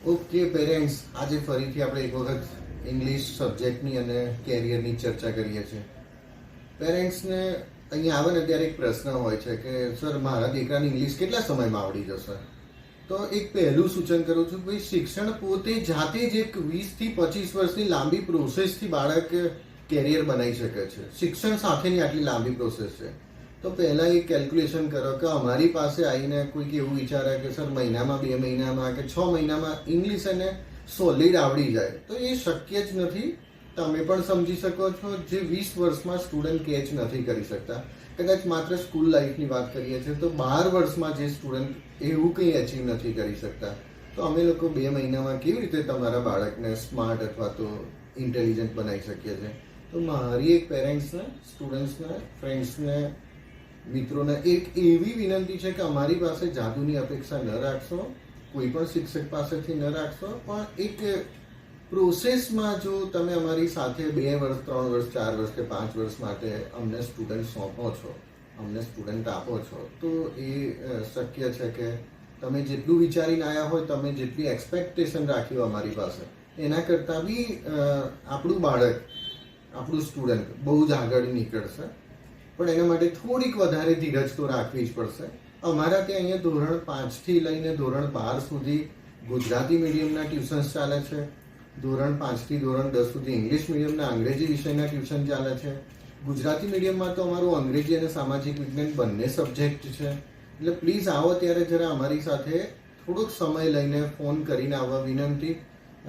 Okay parents, આજે ફરીથી આપણે એક વખત ઇંગ્લિશ સબ્જેક્ટની અને કેરિયરની ચર્ચા કરીએ છીએ. પેરેન્ટ્સને અહીંયા આવે ને ત્યારે એક પ્રશ્ન હોય છે કે સર મારા દીકરાને ઇંગ્લિશ કેટલા સમયમાં આવડી જશે? તો એક પહેલું સૂચન કરું છું, ભાઈ શિક્ષણ પોતે જાતે જ એક 20 થી 25 વર્ષની લાંબી પ્રોસેસથી બાળક કેરિયર બનાવી શકે છે. શિક્ષણ સાથેની આટલી લાંબી પ્રોસેસ છે. તો પહેલાં એક કેલ્ક્યુલેશન કરો કે અમારી પાસે આવીને કોઈક એવું વિચારે કે સર મહિનામાં 2 મહિનામાં કે 6 મહિનામાં ઇંગ્લિશ એને સોલિડ આવડી જાય, તો એ શક્ય જ નથી. તમે પણ સમજી શકો છો, જે 20 વર્ષમાં સ્ટુડન્ટ કેચ નથી કરી શકતા. કદાચ માત્ર સ્કૂલ લાઈફની વાત કરીએ છીએ તો 12 વર્ષમાં જે સ્ટુડન્ટ એવું કંઈ અચીવ નથી કરી શકતા, તો અમે લોકો 2 મહિનામાં કેવી રીતે તમારા બાળકને સ્માર્ટ અથવા તો ઇન્ટેલિજન્ટ બનાવી શકીએ છીએ? તો મારી એક પેરેન્ટ્સને, સ્ટુડન્ટ્સને, ફ્રેન્ડ્સને, મિત્રોને એક એવી વિનંતી છે કે અમારી પાસે જાદુની અપેક્ષા ન રાખશો, કોઈ પણ શિક્ષક પાસેથી ન રાખશો, પણ એક પ્રોસેસમાં જો તમે અમારી સાથે 2 વર્ષ, 3 વર્ષ, 4 વર્ષ કે 5 વર્ષ માટે અમને સ્ટુડન્ટ સોંપો છો, અમને સ્ટુડન્ટ આપો છો, તો એ શક્ય છે કે તમે જેટલું વિચારીને આવ્યા હોય, તમે જેટલી એક્સપેક્ટેશન રાખી હોય અમારી પાસે, એના કરતાં બી આપણું બાળક, આપણું સ્ટુડન્ટ બહુ જ આગળ નીકળશે. પણ એના માટે થોડીક વધારે ધીરજ તો રાખવી જ પડશે. અમારા ત્યાં અહીંયા ધોરણ 5 થી લઈને ધોરણ 12 સુધી ગુજરાતી મીડિયમના ટ્યુશન્સ ચાલે છે. ધોરણ 5 થી ધોરણ 10 સુધી ઇંગ્લિશ મીડિયમના અંગ્રેજી વિષયના ટ્યુશન ચાલે છે. ગુજરાતી મીડિયમમાં તો અમારું અંગ્રેજી અને સામાજિક વિજ્ઞાન બંને સબ્જેક્ટ છે. એટલે પ્લીઝ આવો ત્યારે જરા અમારી સાથે થોડોક સમય લઈને ફોન કરીને આવવા વિનંતી.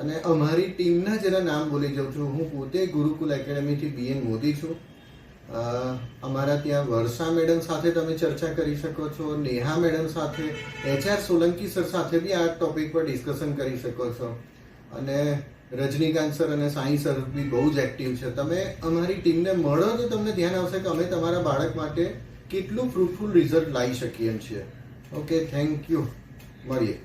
અને અમારી ટીમના જરા નામ બોલી જાઉં છું. હું પોતે ગુરુકુલ એકેડેમીથી BN મોદી છું. અમારા ત્યાં વર્ષા મેડમ સાથે તમે ચર્ચા કરી શકો છો, નેહા મેડમ સાથે, HR સોલંકી સર સાથે બી આ ટોપિક પર ડિસ્કશન કરી શકો છો. અને રજનીકાંત સર અને સાઈ સર બી બહુ જ એક્ટિવ છે. તમે અમારી ટીમને મળો તો તમને ધ્યાન આવશે કે અમે તમારા બાળક માટે કેટલું ફ્રૂટફુલ રિઝલ્ટ લાવી શકીએ છીએ. Okay, thank you. મળીએ.